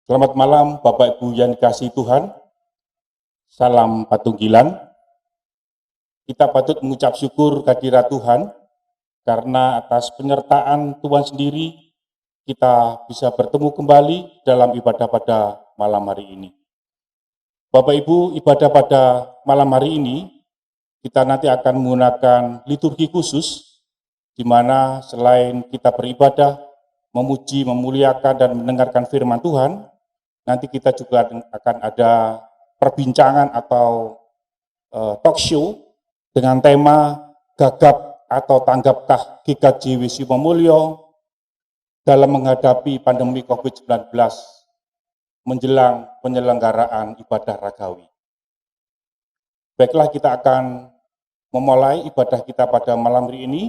Selamat malam Bapak Ibu yang dikasihi Tuhan. Salam Patunggilan. Kita patut mengucap syukur kehadirat Tuhan karena atas penyertaan Tuhan sendiri kita bisa bertemu kembali dalam ibadah pada malam hari ini. Bapak Ibu, ibadah pada malam hari ini kita nanti akan menggunakan liturgi khusus di mana selain kita beribadah, memuji, memuliakan dan mendengarkan firman Tuhan, nanti kita juga akan ada perbincangan atau talk show dengan tema Gagap atau Tanggapkah GKJ Wismomulyo dalam menghadapi pandemi COVID-19 menjelang penyelenggaraan ibadah ragawi. Baiklah, kita akan memulai ibadah kita pada malam hari ini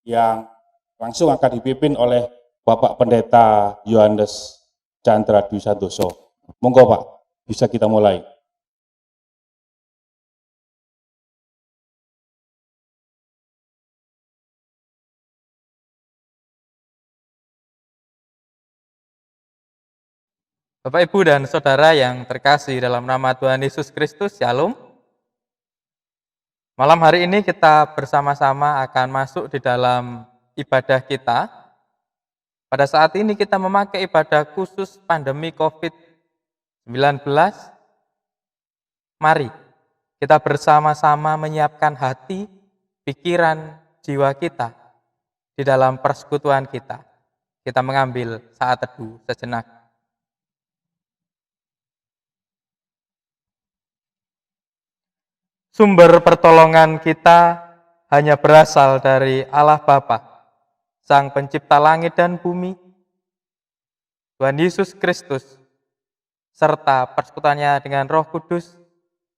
yang langsung akan dipimpin oleh Bapak Pendeta Yohanes Chandra Dwi Santoso. Monggo Pak, bisa kita mulai. Bapak, Ibu, dan Saudara yang terkasih dalam nama Tuhan Yesus Kristus, Shalom. Malam hari ini kita bersama-sama akan masuk di dalam ibadah kita. Pada saat ini kita memakai ibadah khusus pandemi COVID-19. Mari kita bersama-sama menyiapkan hati, pikiran, jiwa kita di dalam persekutuan kita. Kita mengambil saat teduh sejenak. Sumber pertolongan kita hanya berasal dari Allah Bapa, Sang Pencipta langit dan bumi, Tuhan Yesus Kristus, serta persekutuannya dengan Roh Kudus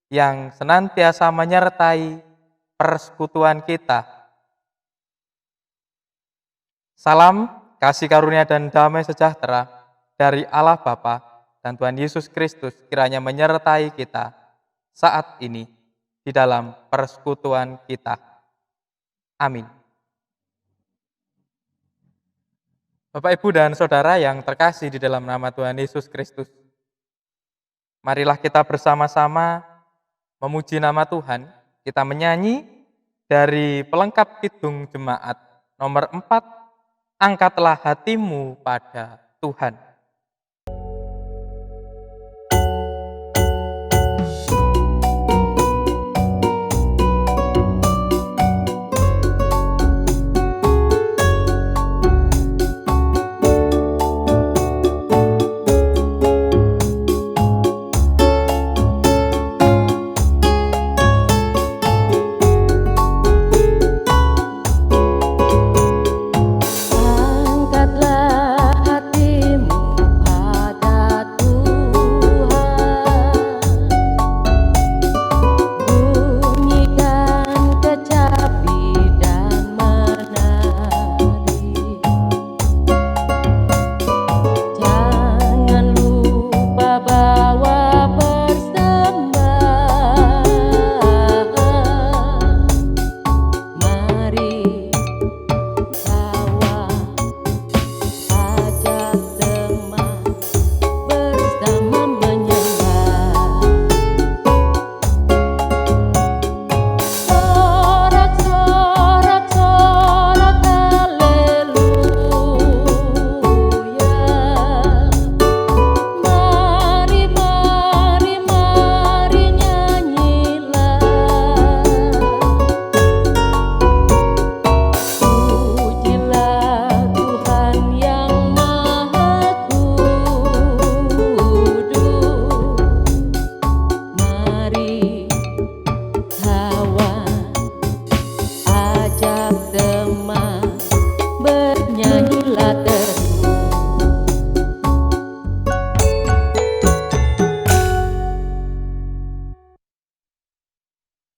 yang senantiasa menyertai persekutuan kita. Salam, kasih karunia dan damai sejahtera dari Allah Bapa dan Tuhan Yesus Kristus kiranya menyertai kita saat ini di dalam persekutuan kita. Amin. Bapak, Ibu, dan Saudara yang terkasih di dalam nama Tuhan Yesus Kristus, marilah kita bersama-sama memuji nama Tuhan. Kita menyanyi dari pelengkap Kidung Jemaat nomor 4, Angkatlah hatimu pada Tuhan.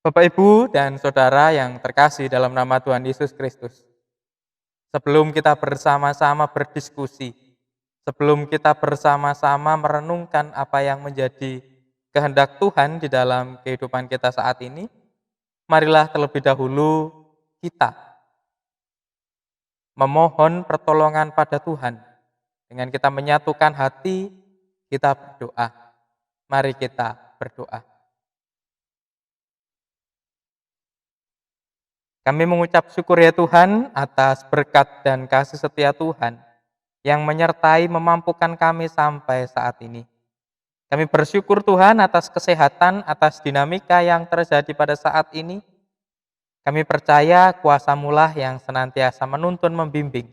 Bapak, Ibu, dan Saudara yang terkasih dalam nama Tuhan Yesus Kristus. Sebelum kita bersama-sama berdiskusi, sebelum kita bersama-sama merenungkan apa yang menjadi kehendak Tuhan di dalam kehidupan kita saat ini, marilah terlebih dahulu kita memohon pertolongan pada Tuhan dengan kita menyatukan hati, Kita berdoa. Mari kita berdoa. Kami mengucap syukur ya Tuhan atas berkat dan kasih setia Tuhan yang menyertai memampukan kami sampai saat ini. Kami bersyukur Tuhan atas kesehatan, atas dinamika yang terjadi pada saat ini. Kami percaya kuasa-Mu lah yang senantiasa menuntun membimbing,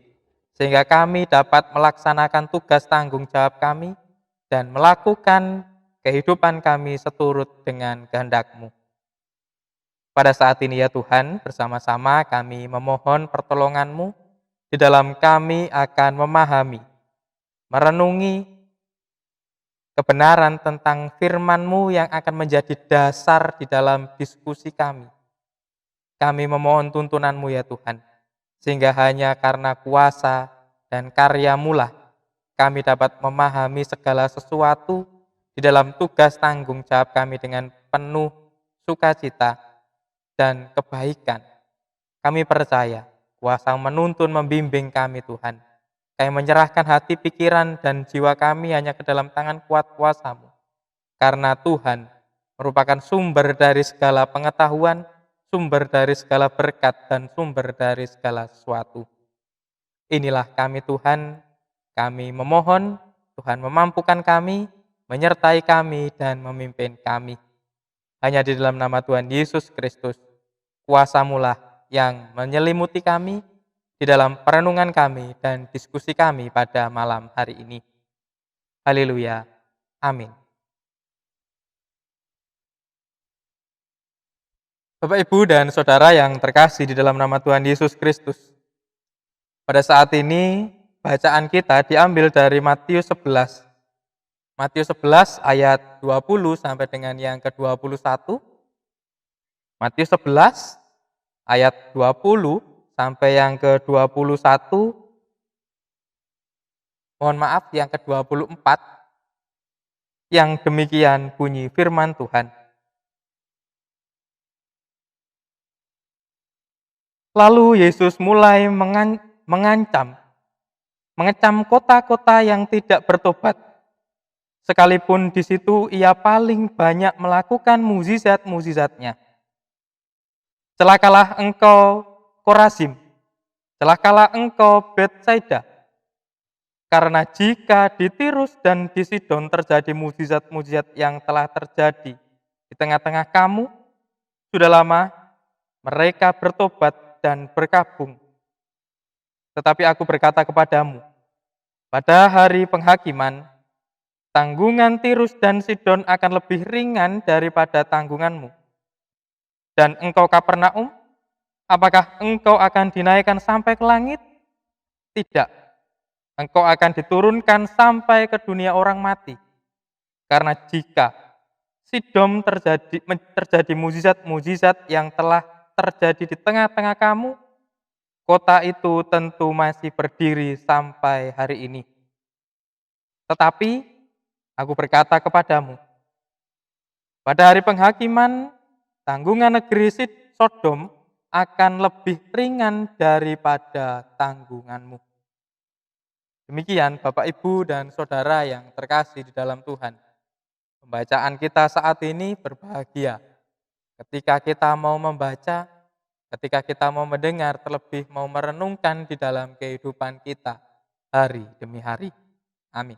sehingga kami dapat melaksanakan tugas tanggung jawab kami dan melakukan kehidupan kami seturut dengan kehendak-Mu. Pada saat ini ya Tuhan, bersama-sama kami memohon pertolongan-Mu di dalam kami akan memahami, merenungi kebenaran tentang firman-Mu yang akan menjadi dasar di dalam diskusi kami. Kami memohon tuntunan-Mu ya Tuhan, sehingga hanya karena kuasa dan karya-Mu lah kami dapat memahami segala sesuatu di dalam tugas tanggung jawab kami dengan penuh sukacita dan kebaikan. Kami percaya kuasa menuntun membimbing kami Tuhan. Kami menyerahkan hati, pikiran, dan jiwa kami hanya ke dalam tangan kuat kuasa-Mu. Karena Tuhan merupakan sumber dari segala pengetahuan, sumber dari segala berkat, dan sumber dari segala sesuatu. Inilah kami Tuhan, kami memohon Tuhan memampukan kami, menyertai kami, dan memimpin kami. Hanya di dalam nama Tuhan Yesus Kristus, kuasa-Mu lah yang menyelimuti kami di dalam perenungan kami dan diskusi kami pada malam hari ini. Haleluya. Amin. Bapak, Ibu, dan Saudara yang terkasih di dalam nama Tuhan Yesus Kristus. Pada saat ini, bacaan kita diambil dari Matius 11. Matius 11 ayat 20 sampai dengan yang ke-21. Matius 11 ayat 20 sampai yang ke-21. Mohon maaf, yang ke-24. Yang demikian bunyi firman Tuhan. Lalu Yesus mulai mengecam kota-kota yang tidak bertobat. Sekalipun di situ ia paling banyak melakukan mukjizat-mukjizatnya. Celakalah engkau Korazim, celakalah engkau Betsaida. Karena jika di Tirus dan di Sidon terjadi mukjizat-mukjizat yang telah terjadi di tengah-tengah kamu, sudah lama mereka bertobat dan berkabung. Tetapi aku berkata kepadamu, pada hari penghakiman, tanggungan Tirus dan Sidon akan lebih ringan daripada tanggunganmu. Dan engkau Kapernaum, apakah engkau akan dinaikkan sampai ke langit? Tidak. Engkau akan diturunkan sampai ke dunia orang mati. Karena jika Sidon terjadi mukjizat-mukjizat yang telah terjadi di tengah-tengah kamu, kota itu tentu masih berdiri sampai hari ini. Tetapi aku berkata kepadamu, pada hari penghakiman, tanggungan negeri Sodom akan lebih ringan daripada tanggunganmu. Demikian Bapak, Ibu, dan Saudara yang terkasih di dalam Tuhan. Pembacaan kita saat ini berbahagia ketika kita mau membaca, ketika kita mau mendengar, terlebih mau merenungkan di dalam kehidupan kita hari demi hari. Amin.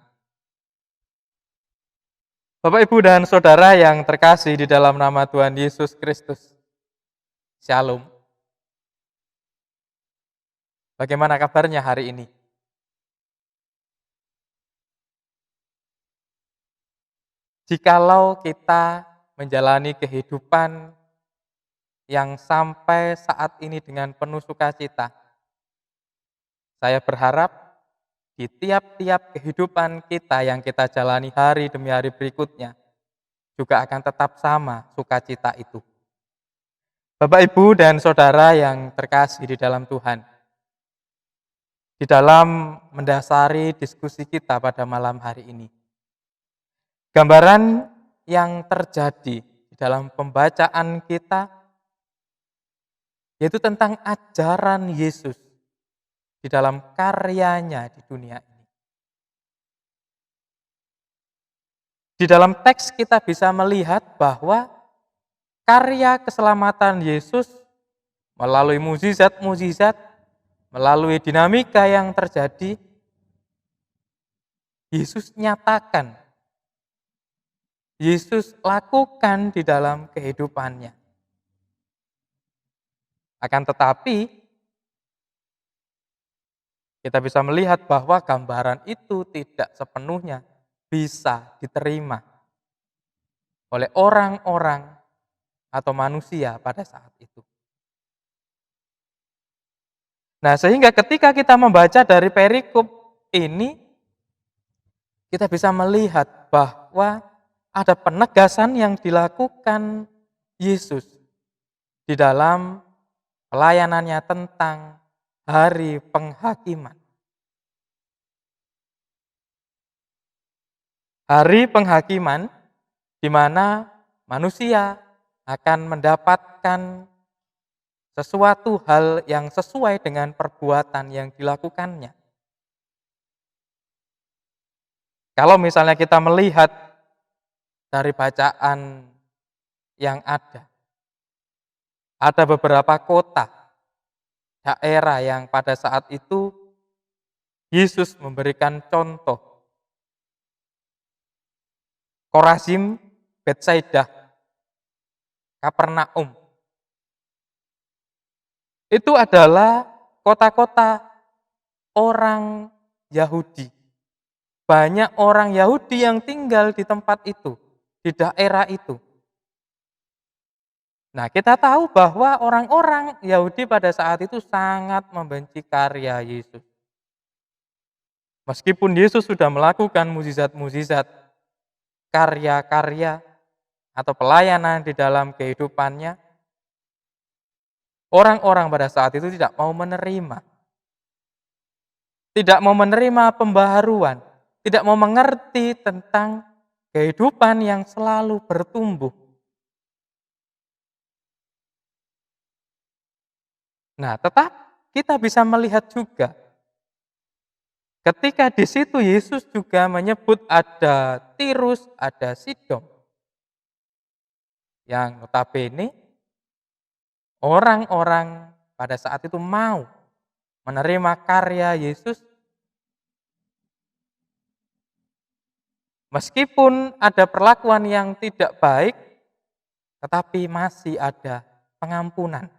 Bapak, Ibu, dan Saudara yang terkasih di dalam nama Tuhan Yesus Kristus. Shalom. Bagaimana kabarnya hari ini? Jikalau kita menjalani kehidupan yang sampai saat ini dengan penuh sukacita, saya berharap di tiap-tiap kehidupan kita yang kita jalani hari demi hari berikutnya, juga akan tetap sama sukacita itu. Bapak, Ibu, dan Saudara yang terkasih di dalam Tuhan, di dalam mendasari diskusi kita pada malam hari ini, gambaran yang terjadi di dalam pembacaan kita yaitu tentang ajaran Yesus di dalam karyanya di dunia ini. Di dalam teks kita bisa melihat bahwa karya keselamatan Yesus melalui mukjizat-mukjizat, melalui dinamika yang terjadi, Yesus nyatakan, Yesus lakukan di dalam kehidupannya. Akan tetapi, kita bisa melihat bahwa gambaran itu tidak sepenuhnya bisa diterima oleh orang-orang atau manusia pada saat itu. Nah, sehingga ketika kita membaca dari perikop ini, kita bisa melihat bahwa ada penegasan yang dilakukan Yesus di dalam pelayanannya tentang hari penghakiman. Hari penghakiman di mana manusia akan mendapatkan sesuatu hal yang sesuai dengan perbuatan yang dilakukannya. Kalau misalnya kita melihat dari bacaan yang ada beberapa kota, daerah yang pada saat itu Yesus memberikan contoh. Korazim, Betsaida, Kapernaum. Itu adalah kota-kota orang Yahudi. Banyak orang Yahudi yang tinggal di tempat itu, di daerah itu. Nah, kita tahu bahwa orang-orang Yahudi pada saat itu sangat membenci karya Yesus. Meskipun Yesus sudah melakukan mukjizat-mukjizat, karya-karya, atau pelayanan di dalam kehidupannya, orang-orang pada saat itu tidak mau menerima. Tidak mau menerima pembaharuan, tidak mau mengerti tentang kehidupan yang selalu bertumbuh. Nah, tetap kita bisa melihat juga ketika di situ Yesus juga menyebut ada Tirus, ada Sidon. Yang notabene orang-orang pada saat itu mau menerima karya Yesus meskipun ada perlakuan yang tidak baik, tetapi masih ada pengampunan.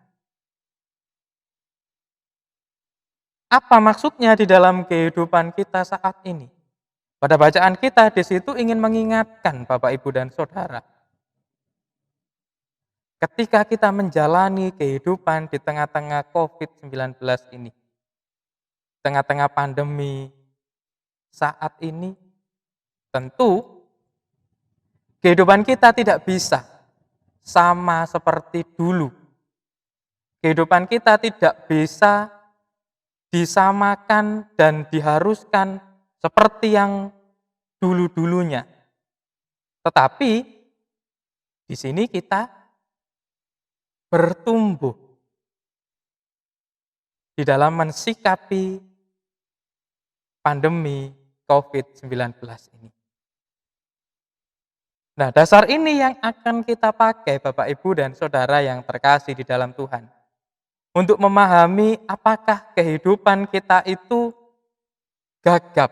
Apa maksudnya di dalam kehidupan kita saat ini? Pada bacaan kita di situ ingin mengingatkan Bapak, Ibu, dan Saudara. Ketika kita menjalani kehidupan di tengah-tengah COVID-19 ini, tengah-tengah pandemi saat ini, tentu kehidupan kita tidak bisa sama seperti dulu. Kehidupan kita tidak bisa disamakan dan diharuskan seperti yang dulu-dulunya. Tetapi di sini kita bertumbuh di dalam mensikapi pandemi COVID-19 ini. Nah, dasar ini yang akan kita pakai Bapak, Ibu, dan Saudara yang terkasih di dalam Tuhan. Untuk memahami apakah kehidupan kita itu gagap.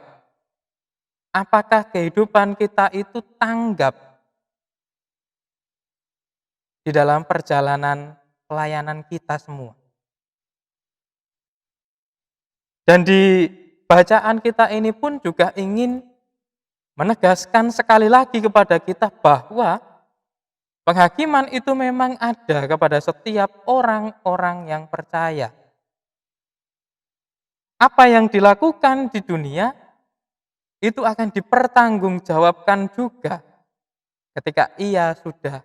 Apakah kehidupan kita itu tanggap di dalam perjalanan pelayanan kita semua. Dan di bacaan kita ini pun juga ingin menegaskan sekali lagi kepada kita bahwa penghakiman itu memang ada kepada setiap orang-orang yang percaya. Apa yang dilakukan di dunia itu akan dipertanggungjawabkan juga ketika ia sudah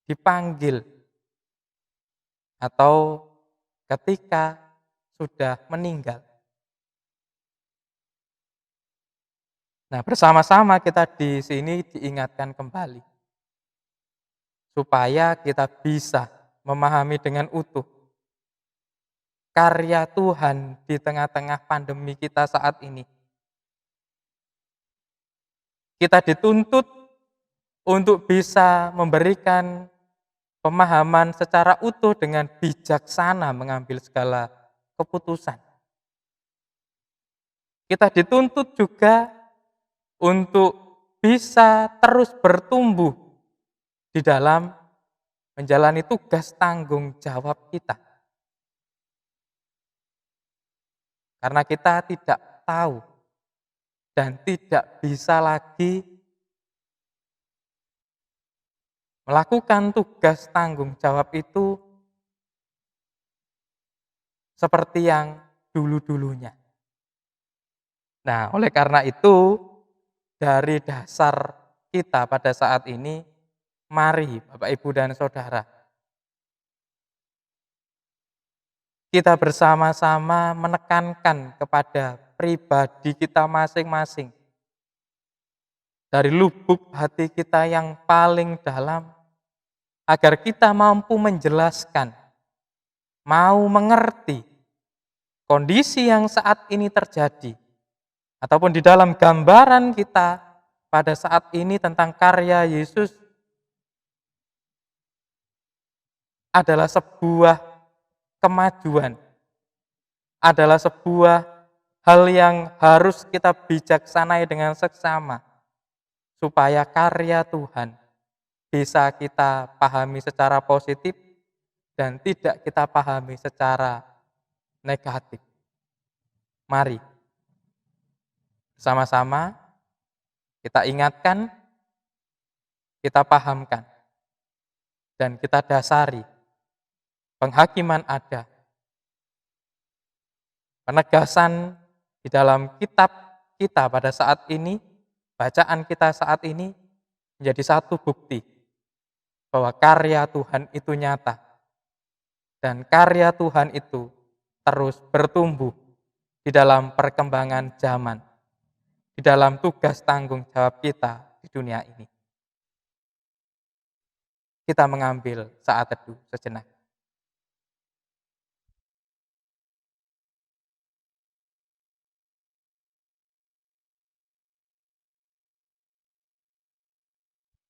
dipanggil atau ketika sudah meninggal. Nah, bersama-sama kita di sini diingatkan kembali supaya kita bisa memahami dengan utuh karya Tuhan di tengah-tengah pandemi kita saat ini. Kita dituntut untuk bisa memberikan pemahaman secara utuh dengan bijaksana mengambil segala keputusan. Kita dituntut juga untuk bisa terus bertumbuh di dalam menjalani tugas tanggung jawab kita. Karena kita tidak tahu dan tidak bisa lagi melakukan tugas tanggung jawab itu seperti yang dulu-dulunya. Nah, oleh karena itu, dari dasar kita pada saat ini, mari Bapak, Ibu, dan Saudara, kita bersama-sama menekankan kepada pribadi kita masing-masing, dari lubuk hati kita yang paling dalam, agar kita mampu menjelaskan, mau mengerti kondisi yang saat ini terjadi, ataupun di dalam gambaran kita pada saat ini tentang karya Yesus adalah sebuah kemajuan, adalah sebuah hal yang harus kita bijaksanai dengan seksama, supaya karya Tuhan bisa kita pahami secara positif dan tidak kita pahami secara negatif. Mari sama-sama kita ingatkan, kita pahamkan, dan kita dasari penghakiman ada, penegasan di dalam kitab kita pada saat ini, bacaan kita saat ini menjadi satu bukti bahwa karya Tuhan itu nyata dan karya Tuhan itu terus bertumbuh di dalam perkembangan zaman, di dalam tugas tanggung jawab kita di dunia ini. Kita mengambil saat teduh sejenak.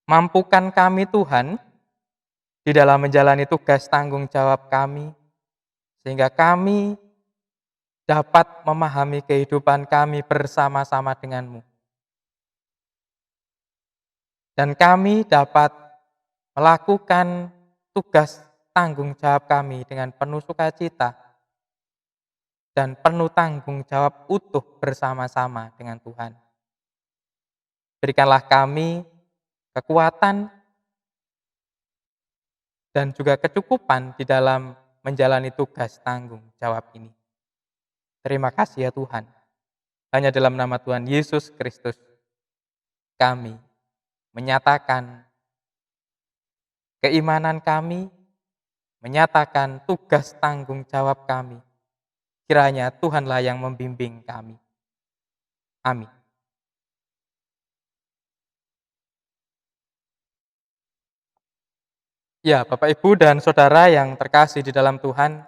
Mampukan kami Tuhan di dalam menjalani tugas tanggung jawab kami, sehingga kami dapat memahami kehidupan kami bersama-sama denganmu. Dan kami dapat melakukan tugas tanggung jawab kami dengan penuh sukacita dan penuh tanggung jawab utuh bersama-sama dengan Tuhan. Berikanlah kami kekuatan dan juga kecukupan di dalam menjalani tugas tanggung jawab ini. Terima kasih ya Tuhan. Hanya dalam nama Tuhan Yesus Kristus kami menyatakan keimanan kami, menyatakan tugas tanggung jawab kami. Kiranya Tuhanlah yang membimbing kami. Amin. Ya, Bapak, Ibu, dan Saudara yang terkasih di dalam Tuhan,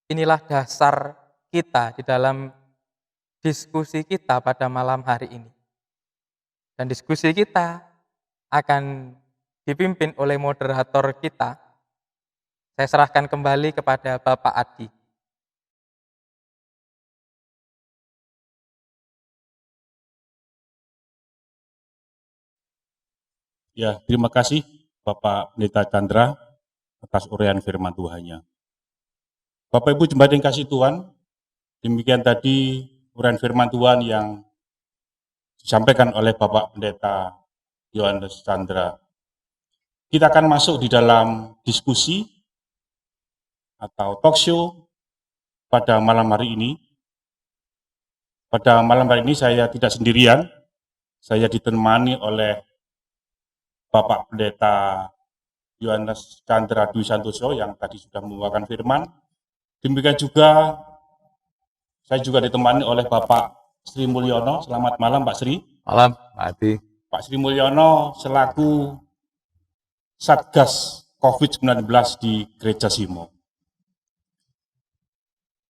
inilah dasar kita di dalam diskusi kita pada malam hari ini. Dan diskusi kita akan dipimpin oleh moderator kita. Saya serahkan kembali kepada Bapak Adi. Ya, terima kasih Bapak Pendeta Chandra atas uraian firman Tuhannya. Bapak Ibu jemaat yang kasih Tuhan, demikian tadi uraian firman Tuhan yang disampaikan oleh Bapak Pendeta Yohanes Chandra. Kita akan masuk di dalam diskusi atau talk show pada malam hari ini. Pada malam hari ini saya tidak sendirian, saya ditemani oleh Bapak Pendeta Yohanes Chandra Dwi Santoso yang tadi sudah membawakan firman. Demikian juga saya juga ditemani oleh Bapak Sri Mulyono. Selamat malam Pak Sri. Malam, Pak Adi. Pak Sri Mulyono selaku Satgas COVID-19 di Gereja Simo.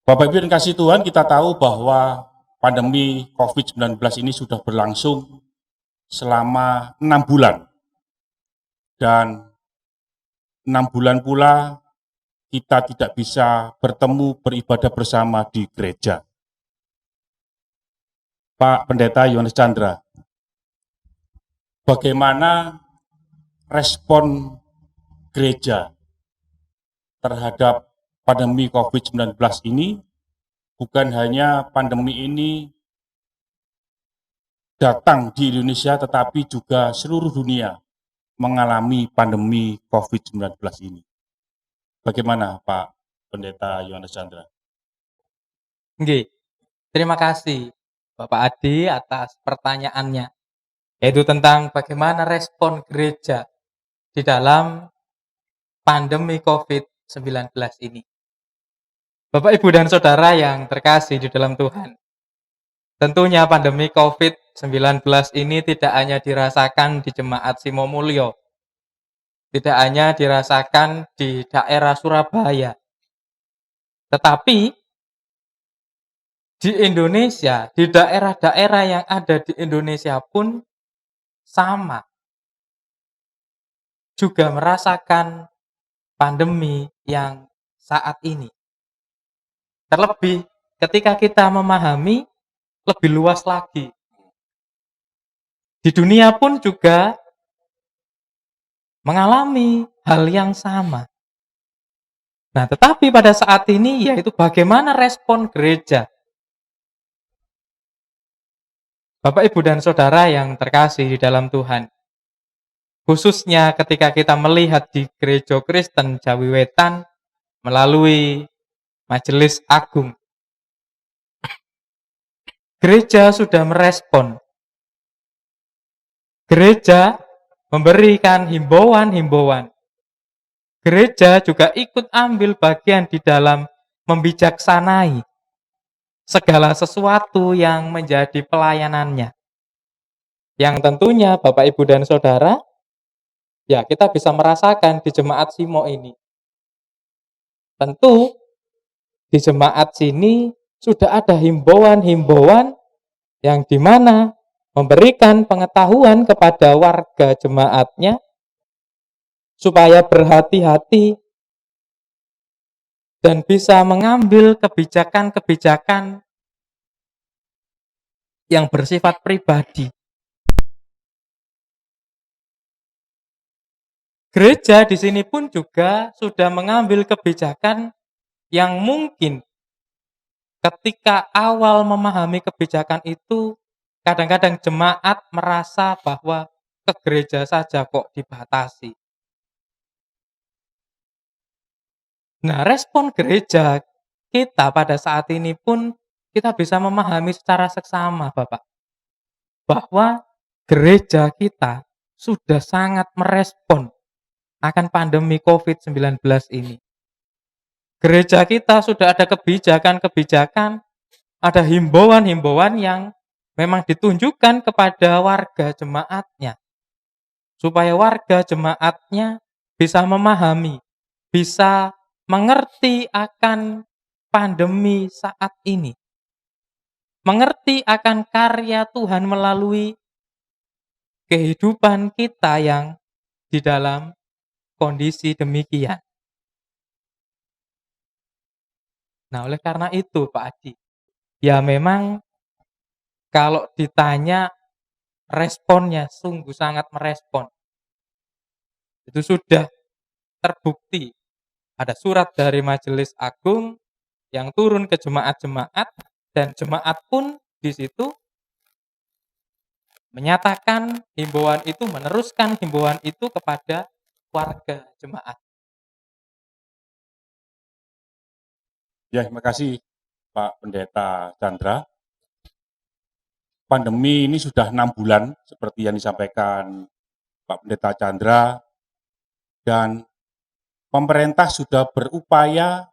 Bapak Ibu yang kasih Tuhan, kita tahu bahwa pandemi COVID-19 ini sudah berlangsung selama 6 bulan. Dan 6 bulan pula kita tidak bisa bertemu beribadah bersama di gereja. Pak Pendeta Yohanes Chandra, bagaimana respon gereja terhadap pandemi COVID-19 ini? Bukan hanya pandemi ini datang di Indonesia, tetapi juga seluruh dunia mengalami pandemi COVID-19 ini. Bagaimana Pak Pendeta Yohanes Chandra? Nggih, terima kasih Bapak Adi atas pertanyaannya, yaitu tentang bagaimana respon gereja di dalam pandemi COVID-19 ini. Bapak, Ibu, dan Saudara yang terkasih di dalam Tuhan, tentunya pandemi COVID-19 ini tidak hanya dirasakan di Jemaat Simomulyo, tidak hanya dirasakan di daerah Surabaya, tetapi di Indonesia, di daerah-daerah yang ada di Indonesia pun sama, juga merasakan pandemi yang saat ini. Terlebih ketika kita memahami lebih luas lagi. Di dunia pun juga mengalami hal yang sama. Nah, tetapi pada saat ini yaitu bagaimana respon gereja. Bapak, Ibu, dan Saudara yang terkasih di dalam Tuhan. Khususnya ketika kita melihat di Gereja Kristen Jawi Wetan melalui Majelis Agung. Gereja sudah merespon. Gereja memberikan himbauan-himbauan. Gereja juga ikut ambil bagian di dalam membijaksanai segala sesuatu yang menjadi pelayanannya. Yang tentunya Bapak, Ibu, dan Saudara, ya kita bisa merasakan di Jemaat Simo ini. Tentu di jemaat sini sudah ada himbauan-himbauan yang dimana memberikan pengetahuan kepada warga jemaatnya supaya berhati-hati dan bisa mengambil kebijakan-kebijakan yang bersifat pribadi. Gereja di sini pun juga sudah mengambil kebijakan yang mungkin ketika awal memahami kebijakan itu, kadang-kadang jemaat merasa bahwa ke gereja saja kok dibatasi. Nah, respon gereja kita pada saat ini pun kita bisa memahami secara seksama, Bapak, bahwa gereja kita sudah sangat merespon akan pandemi COVID-19 ini. Gereja kita sudah ada kebijakan-kebijakan, ada himbauan-himbauan yang memang ditunjukkan kepada warga jemaatnya, supaya warga jemaatnya bisa memahami, bisa mengerti akan pandemi saat ini, mengerti akan karya Tuhan melalui kehidupan kita yang di dalam kondisi demikian. Nah, oleh karena itu Pak Adi, ya memang kalau ditanya responnya sungguh sangat merespon. Itu sudah terbukti. Ada surat dari Majelis Agung yang turun ke jemaat-jemaat dan jemaat pun di situ menyatakan himbauan itu, meneruskan himbauan itu kepada warga jemaat. Ya, terima kasih Pak Pendeta Chandra. Pandemi ini sudah 6 bulan seperti yang disampaikan Pak Pendeta Chandra, dan pemerintah sudah berupaya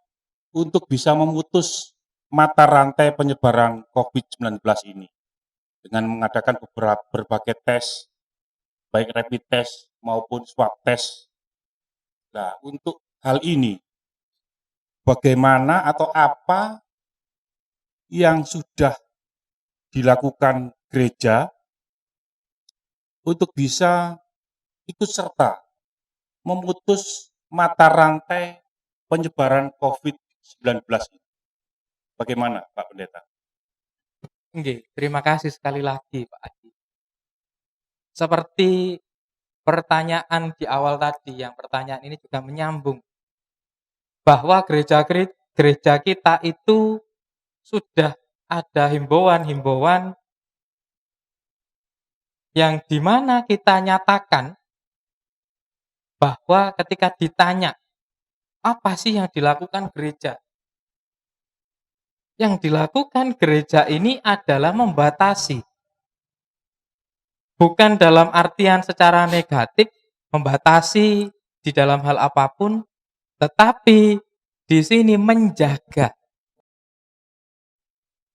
untuk bisa memutus mata rantai penyebaran COVID-19 ini dengan mengadakan berbagai tes, baik rapid test maupun swab test. Nah, untuk hal ini, bagaimana atau apa yang sudah dilakukan gereja untuk bisa ikut serta memutus mata rantai penyebaran COVID-19 ini. Bagaimana Pak Pendeta? Nggih, terima kasih sekali lagi Pak Adi. Seperti pertanyaan di awal tadi, yang pertanyaan ini juga menyambung bahwa gereja kita itu sudah ada himbauan-himbauan yang di mana kita nyatakan bahwa ketika ditanya, apa sih yang dilakukan gereja? Yang dilakukan gereja ini adalah membatasi. Bukan dalam artian secara negatif, membatasi di dalam hal apapun, tetapi di sini menjaga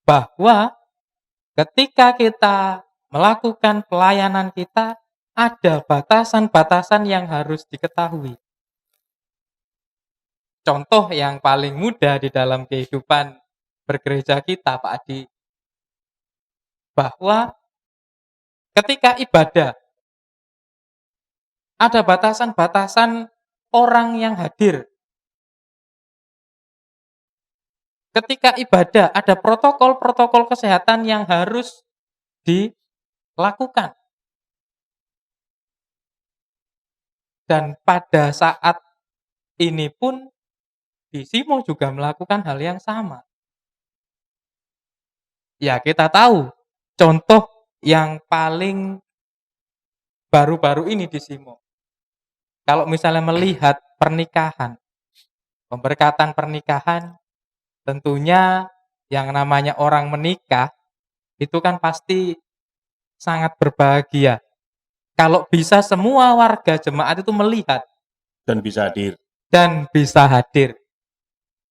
bahwa ketika kita melakukan pelayanan kita, ada batasan-batasan yang harus diketahui. Contoh yang paling mudah di dalam kehidupan bergereja kita, Pak Adi, bahwa ketika ibadah, ada batasan-batasan orang yang hadir. Ketika ibadah, ada protokol-protokol kesehatan yang harus dilakukan. Dan pada saat ini pun, Disimo juga melakukan hal yang sama. Ya, kita tahu contoh yang paling baru-baru ini Disimo. Kalau misalnya melihat pernikahan, pemberkatan pernikahan, tentunya yang namanya orang menikah, itu kan pasti sangat berbahagia. Kalau bisa semua warga jemaat itu melihat Dan bisa hadir. dan bisa hadir.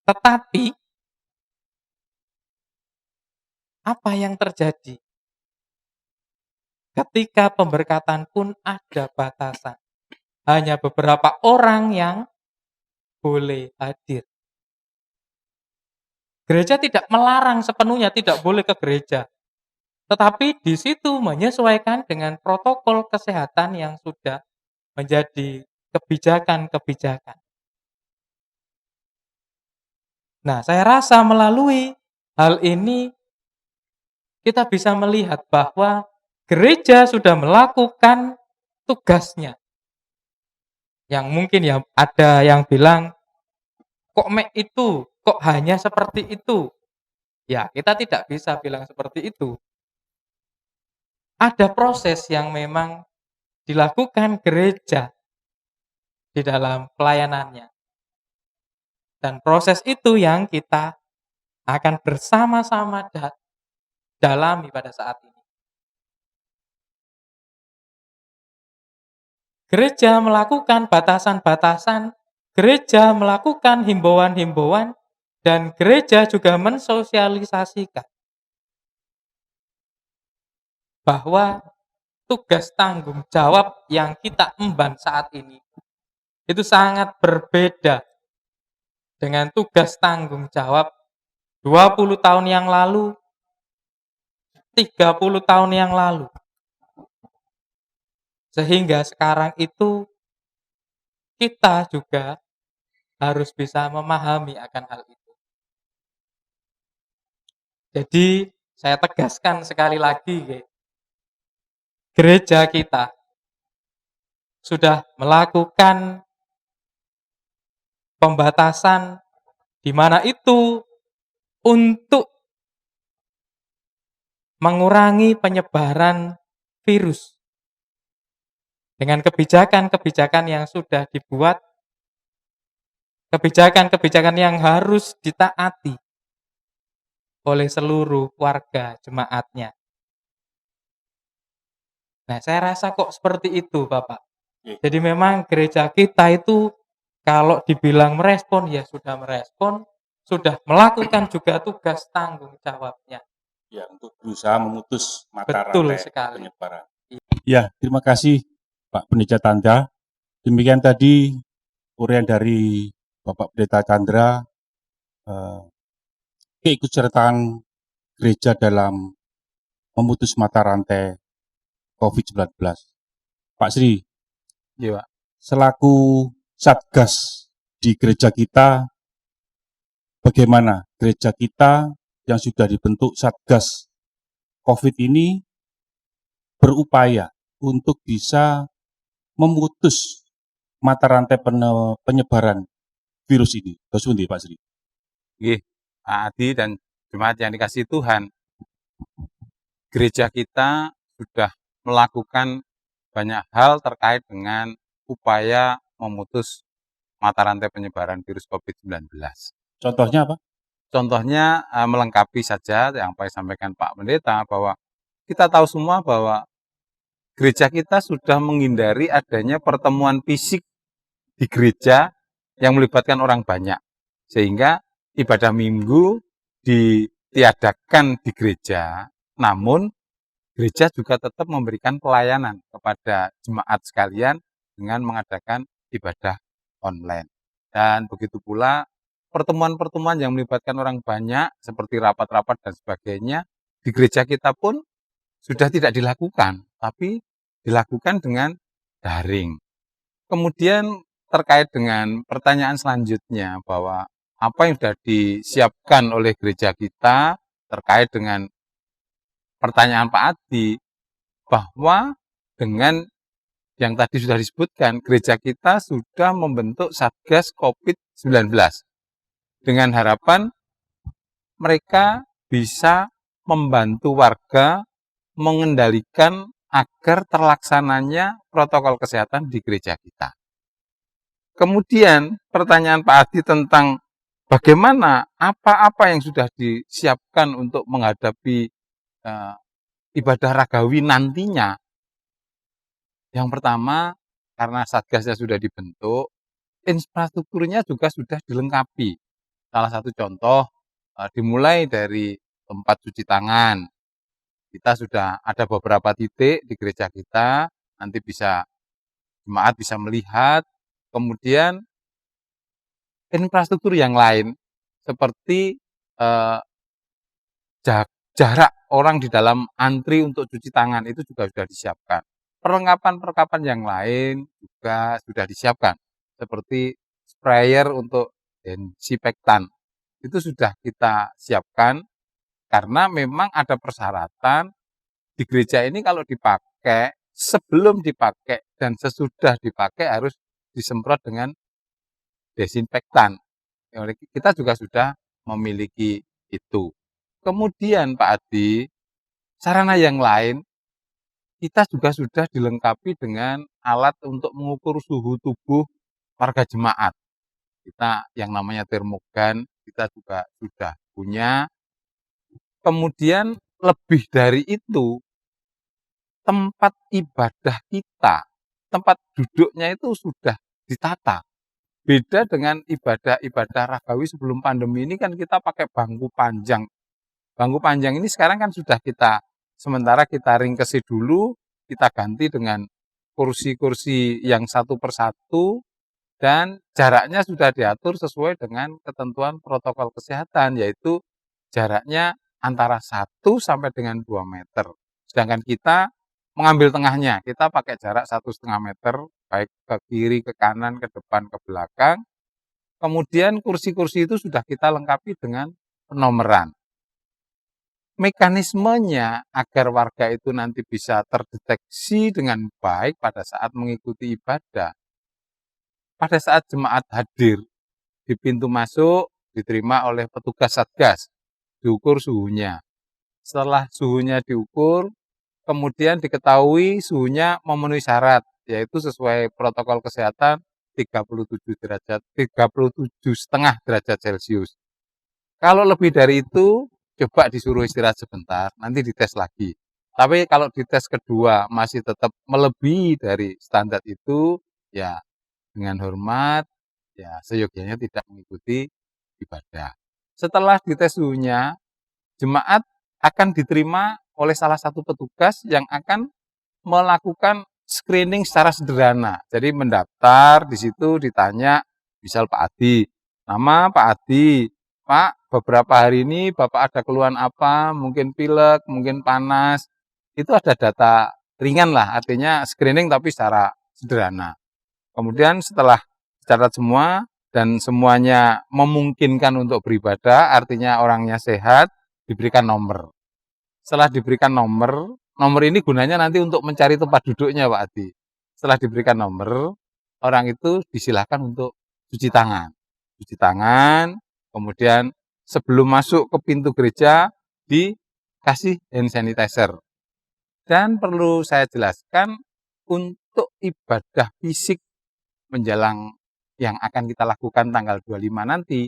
Tetapi, apa yang terjadi? Ketika pemberkatan pun ada batasan. Hanya beberapa orang yang boleh hadir. Gereja tidak melarang sepenuhnya tidak boleh ke gereja. Tetapi di situ menyesuaikan dengan protokol kesehatan yang sudah menjadi kebijakan-kebijakan. Nah, saya rasa melalui hal ini kita bisa melihat bahwa gereja sudah melakukan tugasnya. Yang mungkin ya ada yang bilang, kok itu, kok hanya seperti itu. Ya, kita tidak bisa bilang seperti itu. Ada proses yang memang dilakukan gereja di dalam pelayanannya. Dan proses itu yang kita akan bersama-sama dalami pada saat ini. Gereja melakukan batasan-batasan, gereja melakukan himbauan-himbauan, dan gereja juga mensosialisasikan bahwa tugas tanggung jawab yang kita emban saat ini itu sangat berbeda dengan tugas tanggung jawab 20 tahun yang lalu, 30 tahun yang lalu. Sehingga sekarang itu kita juga harus bisa memahami akan hal itu. Jadi saya tegaskan sekali lagi, gereja kita sudah melakukan pembatasan di mana itu untuk mengurangi penyebaran virus. Dengan kebijakan-kebijakan yang sudah dibuat, kebijakan-kebijakan yang harus ditaati oleh seluruh warga jemaatnya. Nah, saya rasa kok seperti itu, Bapak. Jadi memang gereja kita itu kalau dibilang merespon, ya sudah merespon, sudah melakukan juga tugas tanggung jawabnya. Ya, untuk berusaha memutus mata Betul rantai sekali. penyebaran. Ya, terima kasih Pak Pendeta Chandra. Demikian tadi uraian dari Bapak Pendeta Chandra, keikutsertaan gereja dalam memutus mata rantai COVID-19. Pak Sri, Iya, Pak. selaku Satgas di gereja kita, bagaimana gereja kita yang sudah dibentuk Satgas COVID ini berupaya untuk bisa memutus mata rantai penyebaran virus ini. Terus pundi, Pak Sri? Nggih, Pak Adi dan jemaat yang dikasihi Tuhan, gereja kita sudah melakukan banyak hal terkait dengan upaya memutus mata rantai penyebaran virus COVID-19. Contohnya apa? Contohnya melengkapi saja yang Pak sampaikan Pak Pendeta, bahwa kita tahu semua bahwa gereja kita sudah menghindari adanya pertemuan fisik di gereja yang melibatkan orang banyak. Sehingga ibadah minggu ditiadakan di gereja, namun gereja juga tetap memberikan pelayanan kepada jemaat sekalian dengan mengadakan ibadah online. Dan begitu pula pertemuan-pertemuan yang melibatkan orang banyak seperti rapat-rapat dan sebagainya di gereja kita pun sudah tidak dilakukan, tapi dilakukan dengan daring. Kemudian terkait dengan pertanyaan selanjutnya bahwa apa yang sudah disiapkan oleh gereja kita terkait dengan pertanyaan Pak Adi, bahwa dengan yang tadi sudah disebutkan, gereja kita sudah membentuk Satgas COVID-19 dengan harapan mereka bisa membantu warga mengendalikan agar terlaksananya protokol kesehatan di gereja kita. Kemudian pertanyaan Pak Adi tentang bagaimana apa-apa yang sudah disiapkan untuk menghadapi ibadah ragawi nantinya. Yang pertama, karena Satgasnya sudah dibentuk, infrastrukturnya juga sudah dilengkapi. Salah satu contoh, dimulai dari tempat cuci tangan. Kita sudah ada beberapa titik di gereja kita, nanti jemaat bisa melihat. Kemudian infrastruktur yang lain seperti jarak orang di dalam antri untuk cuci tangan itu juga sudah disiapkan. Perlengkapan-perlengkapan yang lain juga sudah disiapkan, seperti sprayer untuk desinfektan. Itu sudah kita siapkan, karena memang ada persyaratan di gereja ini kalau dipakai, sebelum dipakai dan sesudah dipakai harus disemprot dengan desinfektan. Kita juga sudah memiliki itu. Kemudian Pak Adi, sarana yang lain, kita juga sudah dilengkapi dengan alat untuk mengukur suhu tubuh warga jemaat. Kita yang namanya termogan, kita juga sudah punya. Kemudian lebih dari itu, tempat ibadah kita, tempat duduknya itu sudah ditata. Beda dengan ibadah-ibadah ragawi sebelum pandemi ini kan kita pakai bangku panjang. Bangku panjang ini sekarang kan sudah sementara kita ringkesi dulu, kita ganti dengan kursi-kursi yang satu persatu, dan jaraknya sudah diatur sesuai dengan ketentuan protokol kesehatan, yaitu jaraknya antara 1 sampai dengan 2 meter. Sedangkan kita mengambil tengahnya, kita pakai jarak 1,5 meter, baik ke kiri, ke kanan, ke depan, ke belakang. Kemudian kursi-kursi itu sudah kita lengkapi dengan penomeran. Mekanismenya agar warga itu nanti bisa terdeteksi dengan baik pada saat mengikuti ibadah. Pada saat jemaat hadir di pintu masuk, diterima oleh petugas Satgas, diukur suhunya. Setelah suhunya diukur, kemudian diketahui suhunya memenuhi syarat, yaitu sesuai protokol kesehatan 37,5 derajat Celcius. Kalau lebih dari itu, coba disuruh istirahat sebentar, nanti dites lagi. Tapi kalau dites kedua masih tetap melebihi dari standar itu, ya dengan hormat, ya seyogyanya tidak mengikuti ibadah. Setelah dites suhunya, jemaat akan diterima oleh salah satu petugas yang akan melakukan screening secara sederhana. Jadi mendaftar, di situ ditanya, misal Pak Adi, nama Pak Adi, Pak, beberapa hari ini Bapak ada keluhan apa, mungkin pilek, mungkin panas, itu ada ringan lah, artinya screening tapi secara sederhana. Kemudian setelah dicatat semua dan semuanya memungkinkan untuk beribadah, artinya orangnya sehat, diberikan nomor. Setelah diberikan nomor ini gunanya nanti untuk mencari tempat duduknya Pak Adi. Setelah diberikan nomor, orang itu disilahkan untuk cuci tangan. Cuci tangan, kemudian sebelum masuk ke pintu gereja dikasih hand sanitizer. Dan perlu saya jelaskan, untuk ibadah fisik menjelang yang akan kita lakukan tanggal 25 nanti,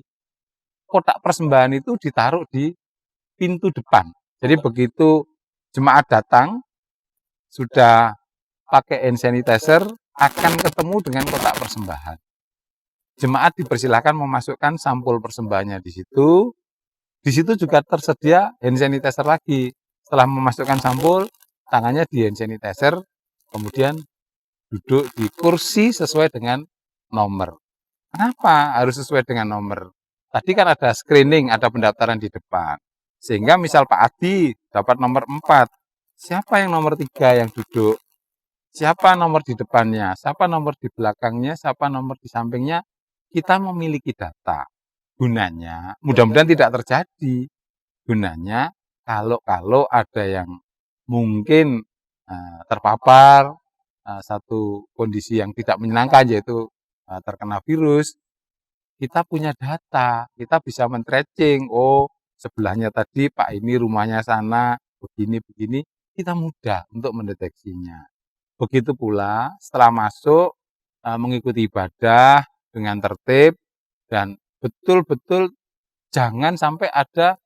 kotak persembahan itu ditaruh di pintu depan. Jadi begitu jemaat datang, sudah pakai hand sanitizer, akan ketemu dengan kotak persembahan. Jemaat dipersilahkan memasukkan sampul persembahannya di situ. Di situ juga tersedia hand sanitizer lagi. Setelah memasukkan sampul, tangannya di hand sanitizer, kemudian duduk di kursi sesuai dengan nomor. Kenapa harus sesuai dengan nomor? Tadi kan ada screening, ada pendaftaran di depan. Sehingga misal Pak Adi dapat nomor 4, siapa yang nomor 3 yang duduk? Siapa nomor di depannya? Siapa nomor di belakangnya? Siapa nomor di sampingnya? Kita memiliki data. Gunanya, mudah-mudahan tidak terjadi. Gunanya, kalau ada yang mungkin terpapar satu kondisi yang tidak menyenangkan, yaitu terkena virus, kita punya data, kita bisa men-tracing, oh sebelahnya tadi Pak ini rumahnya sana, begini, kita mudah untuk mendeteksinya. Begitu pula setelah masuk mengikuti ibadah dengan tertib dan betul-betul jangan sampai ada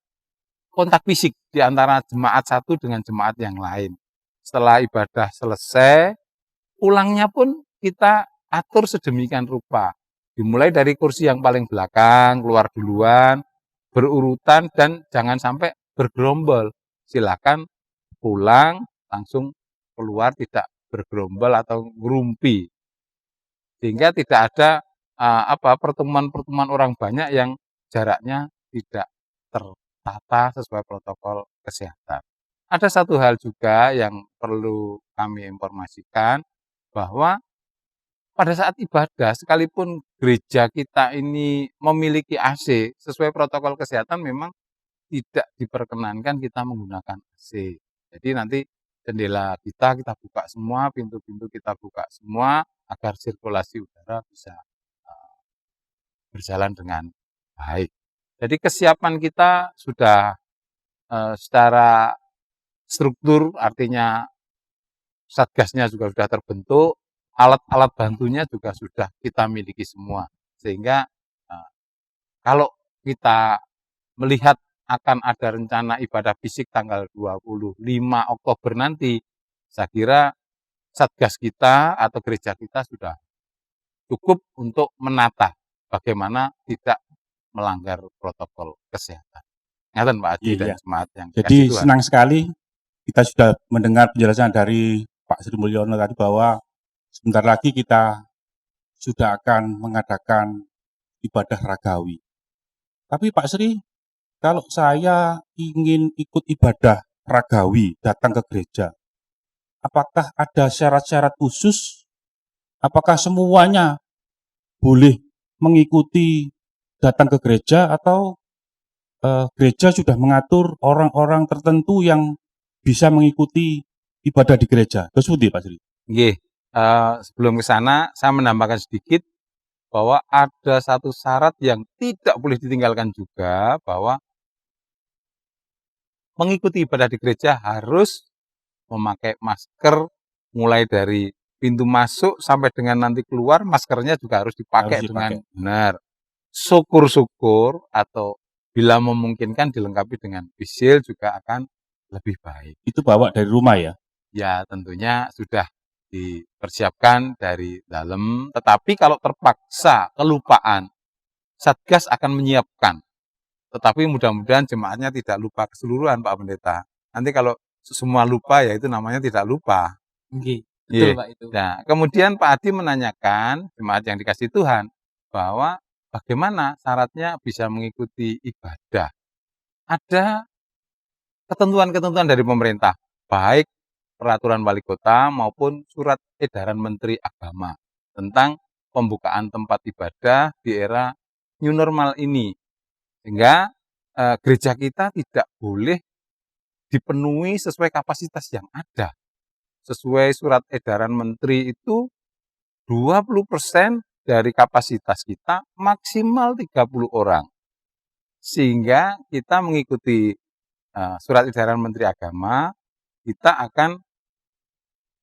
kontak fisik di antara jemaat satu dengan jemaat yang lain. Setelah ibadah selesai, pulangnya pun kita atur sedemikian rupa. Dimulai dari kursi yang paling belakang, keluar duluan, berurutan dan jangan sampai bergerombol. Silakan pulang langsung keluar, tidak bergerombol atau ngerumpi. Sehingga tidak ada pertemuan-pertemuan orang banyak yang jaraknya tidak tertata sesuai protokol kesehatan. Ada satu hal juga yang perlu kami informasikan, bahwa pada saat ibadah, sekalipun gereja kita ini memiliki AC, sesuai protokol kesehatan memang tidak diperkenankan kita menggunakan AC. Jadi nanti jendela kita buka semua, pintu-pintu kita buka semua, agar sirkulasi udara bisa berjalan dengan baik. Jadi kesiapan kita sudah secara struktur, artinya satgasnya juga sudah terbentuk, alat-alat bantunya juga sudah kita miliki semua. Sehingga kalau kita melihat akan ada rencana ibadah fisik tanggal 25 Oktober nanti, saya kira satgas kita atau gereja kita sudah cukup untuk menata bagaimana tidak melanggar protokol kesehatan. Ngaten Pak Adi dan jemaat yang Jadi dikasih Tuhan. senang sekali kita sudah mendengar penjelasan dari Pak Sri Mulyono tadi bahwa sebentar lagi kita sudah akan mengadakan ibadah ragawi. Tapi Pak Sri, kalau saya ingin ikut ibadah ragawi, datang ke gereja, apakah ada syarat-syarat khusus? Apakah semuanya boleh mengikuti datang ke gereja atau gereja sudah mengatur orang-orang tertentu yang bisa mengikuti ibadah di gereja? Terus Pak Sri? Nggih, sebelum ke sana saya menambahkan sedikit bahwa ada satu syarat yang tidak boleh ditinggalkan juga, bahwa mengikuti ibadah di gereja harus memakai masker mulai dari pintu masuk sampai dengan nanti keluar, maskernya juga harus dipakai dengan benar. Syukur-syukur atau bila memungkinkan dilengkapi dengan face juga akan lebih baik. Itu bawa dari rumah ya? Ya tentunya sudah dipersiapkan dari dalam, tetapi kalau terpaksa kelupaan, Satgas akan menyiapkan. Tetapi mudah-mudahan jemaatnya tidak lupa keseluruhan Pak Pendeta. Nanti kalau semua lupa ya itu namanya tidak lupa. Betul Pak itu. Nah, kemudian Pak Adi menanyakan jemaat yang dikasih Tuhan bahwa bagaimana syaratnya bisa mengikuti ibadah. Ada ketentuan-ketentuan dari pemerintah, baik peraturan wali kota maupun surat edaran Menteri Agama tentang pembukaan tempat ibadah di era new normal ini. Sehingga gereja kita tidak boleh dipenuhi sesuai kapasitas yang ada. Sesuai surat edaran menteri itu 20% dari kapasitas kita maksimal 30 orang. Sehingga kita mengikuti surat edaran Menteri Agama, kita akan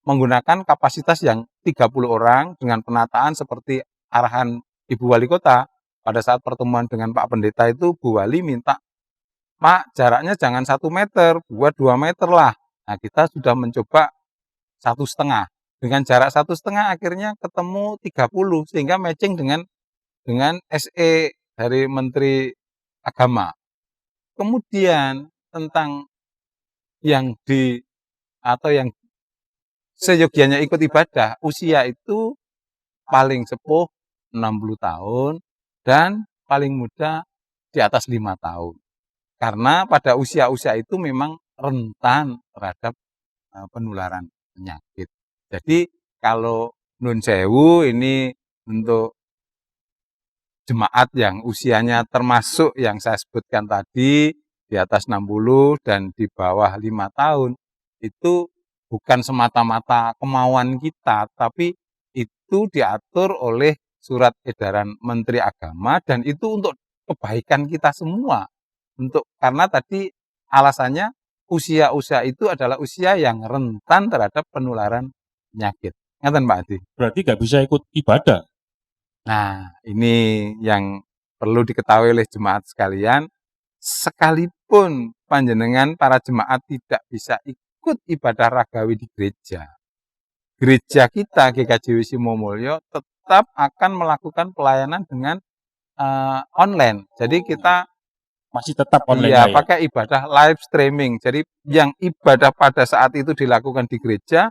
menggunakan kapasitas yang 30 orang dengan penataan seperti arahan Ibu Wali Kota. Pada saat pertemuan dengan Pak Pendeta itu, Bu Wali minta, Pak, jaraknya jangan 1 meter, buat 2 meter lah. Nah, kita sudah mencoba 1,5. Dengan jarak 1,5 akhirnya ketemu 30, sehingga matching dengan SE dari Menteri Agama. Kemudian tentang yang yang seyogianya ikut ibadah, usia itu paling sepuh 60 tahun dan paling muda di atas 5 tahun. Karena pada usia-usia itu memang rentan terhadap penularan penyakit. Jadi kalau nun sewu ini untuk jemaat yang usianya termasuk yang saya sebutkan tadi di atas 60 dan di bawah 5 tahun, itu bukan semata-mata kemauan kita, tapi itu diatur oleh surat edaran Menteri Agama dan itu untuk kebaikan kita semua. Karena tadi alasannya usia-usia itu adalah usia yang rentan terhadap penularan penyakit. Ngaten Pak Adi? Berarti nggak bisa ikut ibadah. Nah, ini yang perlu diketahui oleh jemaat sekalian, sekalipun panjenengan para jemaat tidak bisa ikut ibadah ragawi di gereja, gereja kita GKJ Simomulyo tetap akan melakukan pelayanan dengan online. Jadi kita Masih tetap online ya? pakai ibadah live streaming. Jadi yang ibadah pada saat itu dilakukan di gereja,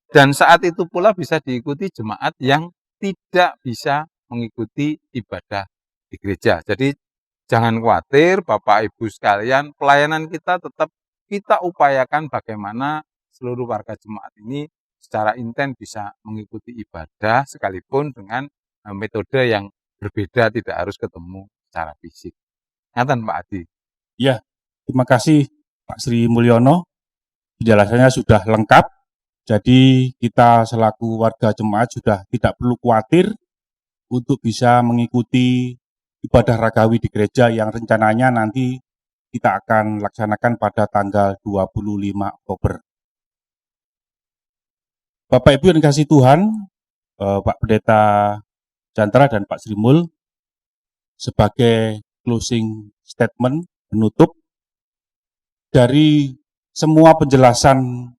dan saat itu pula bisa diikuti jemaat yang tidak bisa mengikuti ibadah di gereja. Jadi jangan khawatir Bapak Ibu sekalian, pelayanan kita tetap kita upayakan bagaimana seluruh warga jemaat ini secara intens bisa mengikuti ibadah sekalipun dengan metode yang berbeda, tidak harus ketemu secara fisik. Ngaten Pak Adi. Ya, terima kasih Pak Sri Mulyono. Penjelasannya sudah lengkap. Jadi kita selaku warga jemaat sudah tidak perlu khawatir untuk bisa mengikuti ibadah ragawi di gereja yang rencananya nanti kita akan laksanakan pada tanggal 25 Oktober. Bapak Ibu yang dikasihi Tuhan, Pak Pendeta Jantra dan Pak Sri Mul, sebagai closing statement penutup dari semua penjelasan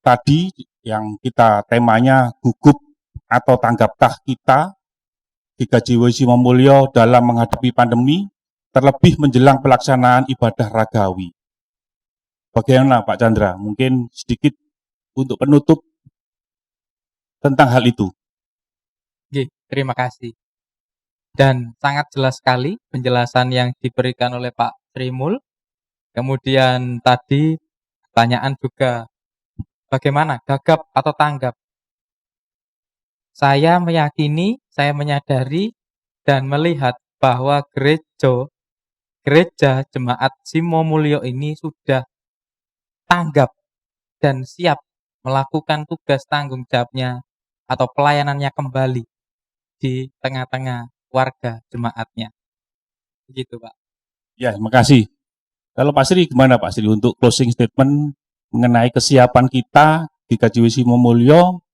tadi yang kita temanya gugup atau tanggapkah kita GKJ Simomulyo dalam menghadapi pandemi, terlebih menjelang pelaksanaan ibadah ragawi. Bagaimana Pak Chandra? Mungkin sedikit untuk penutup tentang hal itu. Oke, terima kasih. Dan sangat jelas sekali penjelasan yang diberikan oleh Pak Sri Mul. Kemudian tadi pertanyaan juga bagaimana gagap atau tanggap. Saya meyakini, saya menyadari dan melihat bahwa gereja jemaat Simomulyo ini sudah tanggap dan siap melakukan tugas tanggung jawabnya atau pelayanannya kembali di tengah-tengah warga jemaatnya. Begitu Pak. Ya, terima kasih. Kalau Pak Sri, gimana Pak Sri untuk closing statement mengenai kesiapan kita di GKJ Simomulyo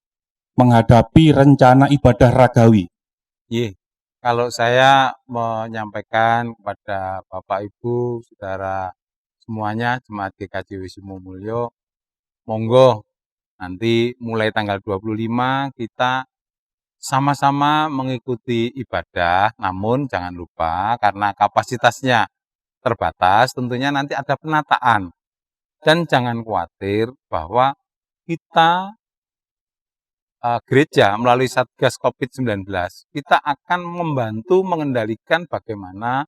menghadapi rencana ibadah ragawi? Kalau saya menyampaikan kepada Bapak Ibu, saudara semuanya jemaat GKJ Simomulyo, monggo nanti mulai tanggal 25 kita sama-sama mengikuti ibadah, namun jangan lupa karena kapasitasnya terbatas, tentunya nanti ada penataan. Dan jangan khawatir bahwa kita gereja melalui Satgas COVID-19, kita akan membantu mengendalikan bagaimana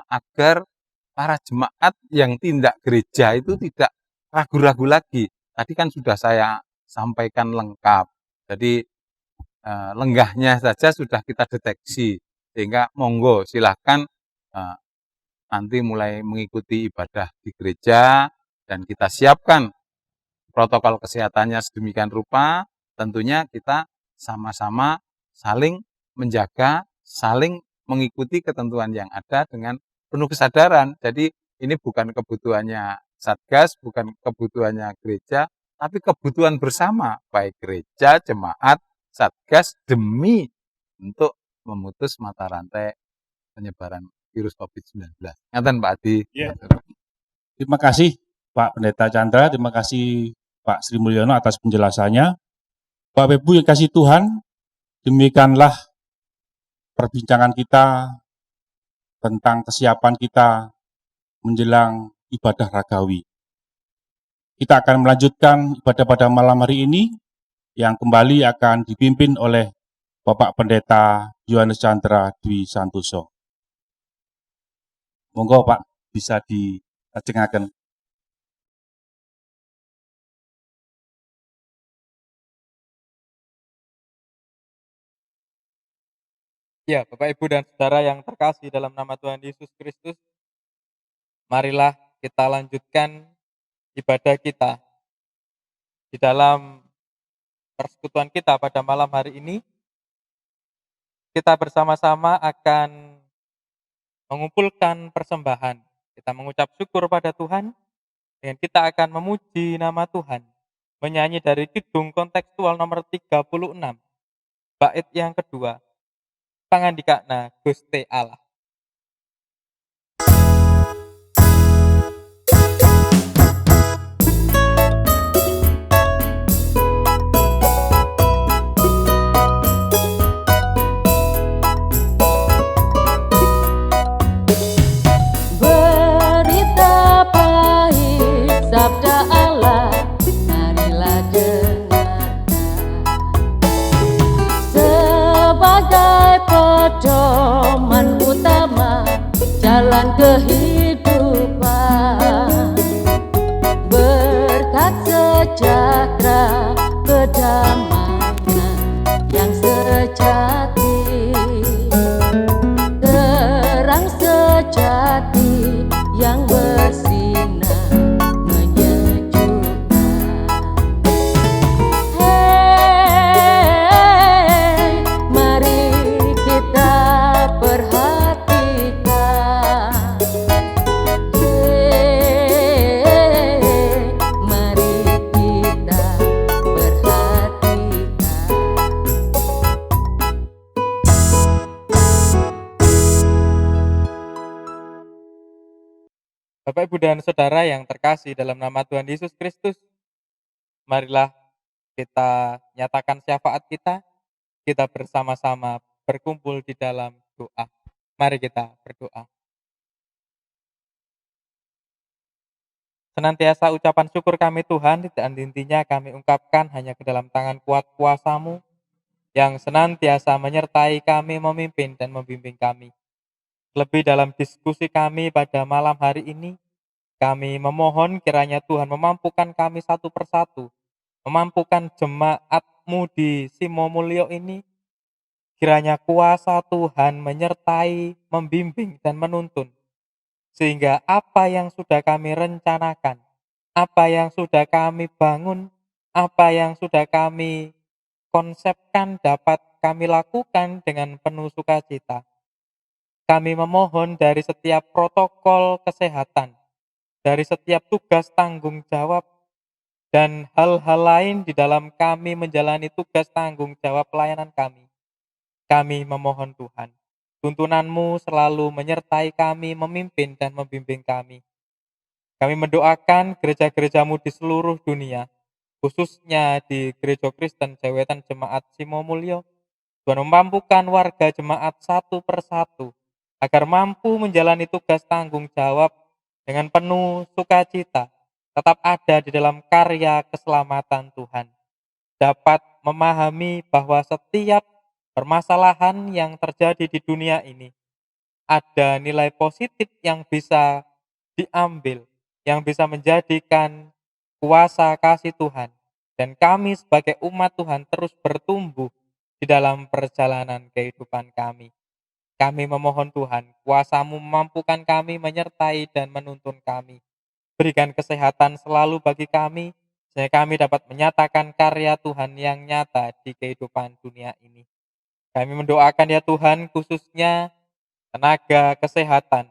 agar para jemaat yang tindak gereja itu tidak ragu-ragu lagi, tadi kan sudah saya sampaikan lengkap. Jadi lenggahnya saja sudah kita deteksi, sehingga monggo silahkan nanti mulai mengikuti ibadah di gereja dan kita siapkan protokol kesehatannya sedemikian rupa, tentunya kita sama-sama saling menjaga, saling mengikuti ketentuan yang ada dengan penuh kesadaran. Jadi ini bukan kebutuhannya Satgas, bukan kebutuhannya gereja, tapi kebutuhan bersama, baik gereja, jemaat, Satgas, demi untuk memutus mata rantai penyebaran virus COVID-19. Ngaten Pak Adi. Ya. Terima kasih Pak Pendeta Chandra, terima kasih Pak Sri Mulyono atas penjelasannya. Bapak Ibu yang kasih Tuhan, demikianlah perbincangan kita tentang kesiapan kita menjelang ibadah ragawi. Kita akan melanjutkan ibadah pada malam hari ini yang kembali akan dipimpin oleh Bapak Pendeta Yohanes Chandra Dwi Santoso. Monggo Pak, bisa diajengaken. Ya, Bapak, Ibu, dan Saudara yang terkasih dalam nama Tuhan Yesus Kristus, marilah kita lanjutkan ibadah kita di dalam persekutuan kita pada malam hari ini. Kita bersama-sama akan mengumpulkan persembahan. Kita mengucap syukur pada Tuhan, dan kita akan memuji nama Tuhan. Menyanyi dari Kidung kontekstual nomor 36, bait yang kedua, Pangandikana Gusti Allah. Berita pahit sabda Allah, marilah dengarkan. Sebagai pedoman utama jalan kehidupan, berkat sejahtera kedamaian yang sejati, terang sejati yang bersinar menyejukkan. Hei, mari kita perhatikan. Hei, mari kita perhatikan. Bapak, Ibu, dan Saudara yang terkasih dalam nama Tuhan Yesus Kristus, marilah kita nyatakan syafaat kita bersama-sama berkumpul di dalam doa. Mari kita berdoa. Senantiasa ucapan syukur kami Tuhan, dan intinya kami ungkapkan hanya ke dalam tangan kuat kuasa-Mu yang senantiasa menyertai kami, memimpin dan membimbing kami. Lebih dalam diskusi kami pada malam hari ini, kami memohon kiranya Tuhan memampukan kami satu persatu, memampukan jemaat-Mu di Simo Mulyo ini, kiranya kuasa Tuhan menyertai, membimbing, dan menuntun, sehingga apa yang sudah kami rencanakan, apa yang sudah kami bangun, apa yang sudah kami konsepkan dapat kami lakukan dengan penuh sukacita. Kami memohon dari setiap protokol kesehatan, dari setiap tugas tanggung jawab, dan hal-hal lain di dalam kami menjalani tugas tanggung jawab pelayanan kami. Kami memohon Tuhan, tuntunan-Mu selalu menyertai kami, memimpin dan membimbing kami. Kami mendoakan gereja-gereja-Mu di seluruh dunia, khususnya di Gereja Kristen Jawetan Jemaat Simo Mulyo. Tuhan memampukan warga jemaat satu persatu, agar mampu menjalani tugas tanggung jawab dengan penuh sukacita, tetap ada di dalam karya keselamatan Tuhan. Dapat memahami bahwa setiap permasalahan yang terjadi di dunia ini ada nilai positif yang bisa diambil, yang bisa menjadikan kuasa kasih Tuhan, dan kami sebagai umat Tuhan terus bertumbuh di dalam perjalanan kehidupan kami. Kami memohon Tuhan, kuasa-Mu memampukan kami menyertai dan menuntun kami. Berikan kesehatan selalu bagi kami, sehingga kami dapat menyatakan karya Tuhan yang nyata di kehidupan dunia ini. Kami mendoakan ya Tuhan, khususnya tenaga kesehatan.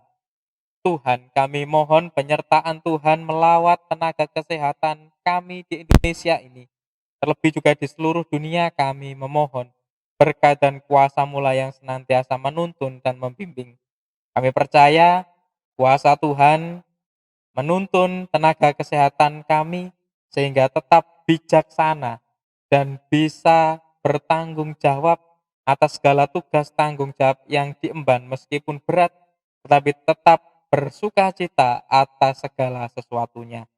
Tuhan, kami mohon penyertaan Tuhan melawat tenaga kesehatan kami di Indonesia ini. Terlebih juga di seluruh dunia kami memohon berkat dan kuasa mula yang senantiasa menuntun dan membimbing. Kami percaya kuasa Tuhan menuntun tenaga kesehatan kami sehingga tetap bijaksana dan bisa bertanggung jawab atas segala tugas tanggung jawab yang diemban meskipun berat, tetapi tetap bersuka cita atas segala sesuatunya.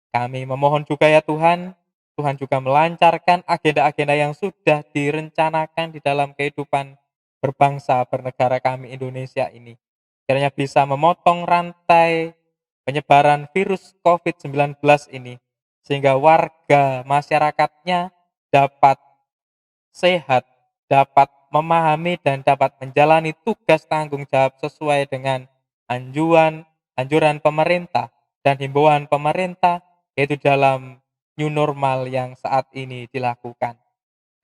Kami memohon juga ya Tuhan, Tuhan juga melancarkan agenda-agenda yang sudah direncanakan di dalam kehidupan berbangsa bernegara kami Indonesia ini. Kiranya bisa memotong rantai penyebaran virus COVID-19 ini, sehingga warga masyarakatnya dapat sehat, dapat memahami dan dapat menjalani tugas tanggung jawab sesuai dengan anjuran pemerintah dan himbauan pemerintah, yaitu dalam new normal yang saat ini dilakukan.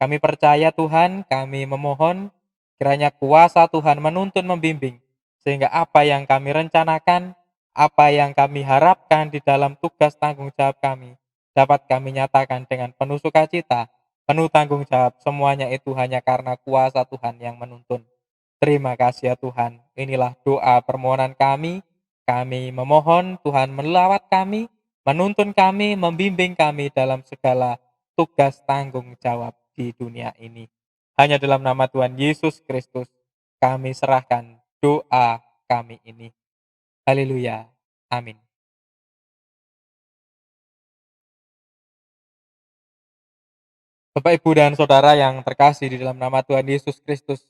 Kami percaya Tuhan, kami memohon kiranya kuasa Tuhan menuntun membimbing, sehingga apa yang kami rencanakan, apa yang kami harapkan di dalam tugas tanggung jawab kami, dapat kami nyatakan dengan penuh sukacita, penuh tanggung jawab, semuanya itu hanya karena kuasa Tuhan yang menuntun. Terima kasih ya Tuhan, inilah doa permohonan kami memohon Tuhan melawat kami, menuntun kami, membimbing kami dalam segala tugas tanggung jawab di dunia ini. Hanya dalam nama Tuhan Yesus Kristus kami serahkan doa kami ini. Haleluya. Amin. Bapak, Ibu, dan Saudara yang terkasih di dalam nama Tuhan Yesus Kristus,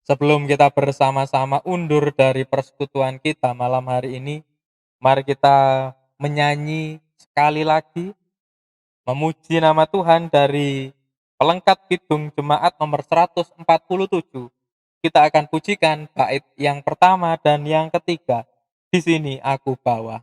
sebelum kita bersama-sama undur dari persekutuan kita malam hari ini, mari kita menyanyi sekali lagi, memuji nama Tuhan dari pelengkap Kidung Jemaat nomor 147. Kita akan pujikan bait yang pertama dan yang ketiga. Di sini aku bawa.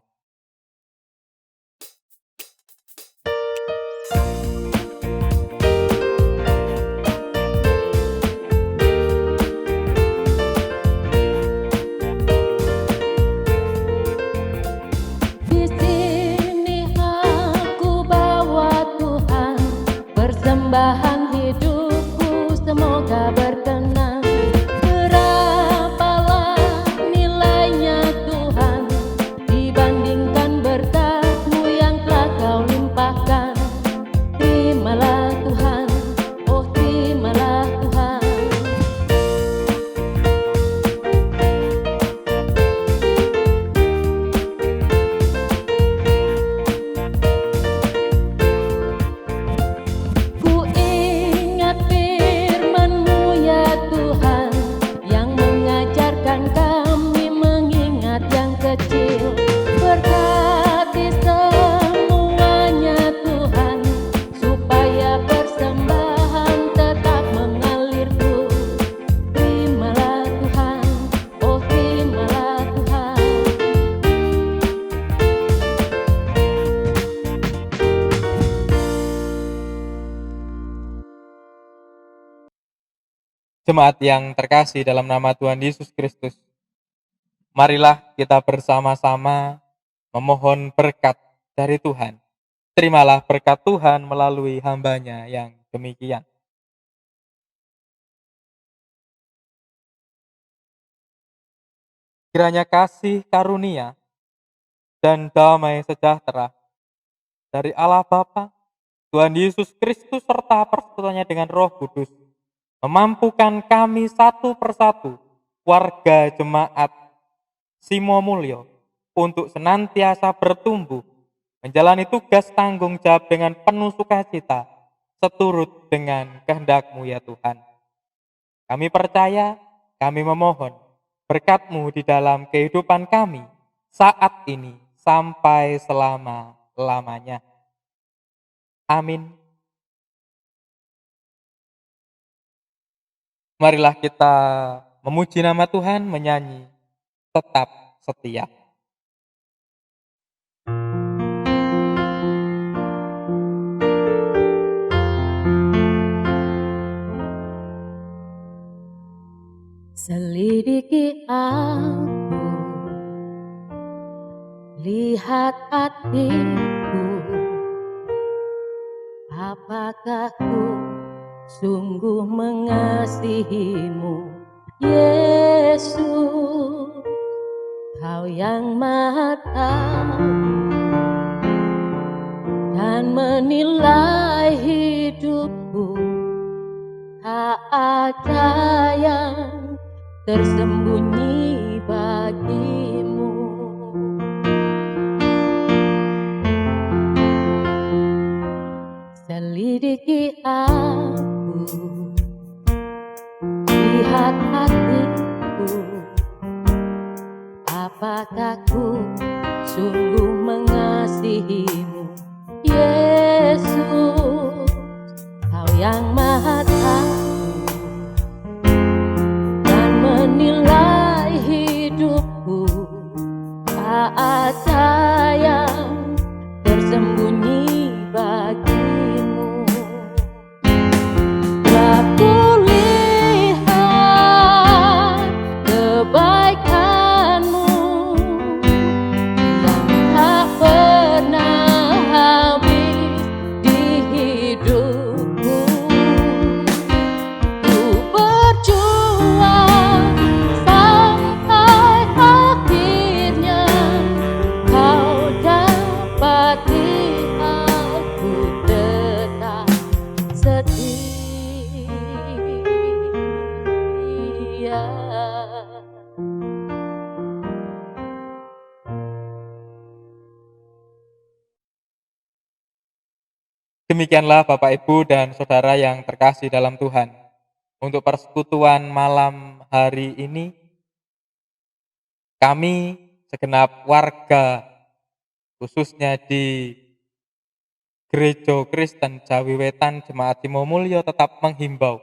Di sini aku bawa Tuhan, persembahan hidupku semoga berkenan. Berapalah nilainya Tuhan dibandingkan berkat-Mu yang telah Kau limpahkan. Terimalah Tuhan, oh terimalah Tuhan. Ku ingat firman-Mu ya Tuhan, yang mengajarkan kami mengingat yang kecil. Berkati semuanya Tuhan, supaya persembahan tetap mengalir terus. Terimalah Tuhan, oh terimalah Tuhan. Jemaat yang terkasih dalam nama Tuhan Yesus Kristus, marilah kita bersama-sama memohon berkat dari Tuhan. Terimalah berkat Tuhan melalui hamba-Nya yang demikian. Kiranya kasih karunia dan damai sejahtera dari Allah Bapa, Tuhan Yesus Kristus serta persekutuannya dengan Roh Kudus memampukan kami satu persatu warga jemaat Simo Mulyo untuk senantiasa bertumbuh menjalani tugas tanggung jawab dengan penuh sukacita seturut dengan kehendak-Mu ya Tuhan. Kami percaya, kami memohon berkat-Mu di dalam kehidupan kami saat ini sampai selama-lamanya. Amin. Marilah kita memuji nama Tuhan, menyanyi tetap setia. Selidiki aku, lihat hatiku, apakah ku sungguh mengasihimu, Yesus, Kau yang Maha Tahu dan menilai hidupku, tak ada yang tersembunyi bagimu. Selidiki aku, lihat hatiku, apakah ku sungguh mengasihimu, Yesus, Kau yang Maha Tahu dan menilai hidupku, tak ada yang tersembunyi bagimu. Aku lihat kebaikanmu yang tak pernah habis di hidupku. Ku berjuang sampai akhirnya Kau dapati aku tetap setia. Demikianlah Bapak Ibu dan Saudara yang terkasih dalam Tuhan. Untuk persekutuan malam hari ini, kami segenap warga, khususnya di Gereja Kristen Jawi Wetan Jemaat Timomulyo tetap menghimbau,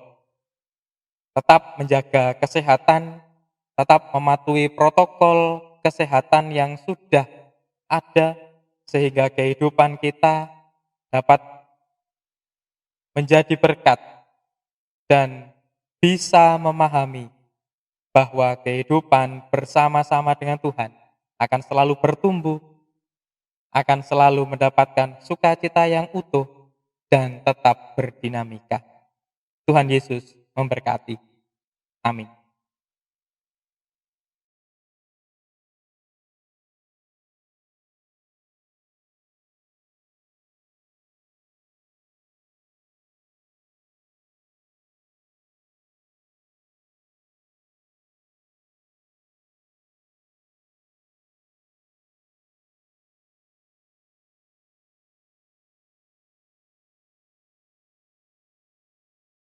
tetap menjaga kesehatan, tetap mematuhi protokol kesehatan yang sudah ada, sehingga kehidupan kita dapat menjadi berkat dan bisa memahami bahwa kehidupan bersama-sama dengan Tuhan akan selalu bertumbuh, akan selalu mendapatkan sukacita yang utuh dan tetap berdinamika. Tuhan Yesus memberkati. Amin.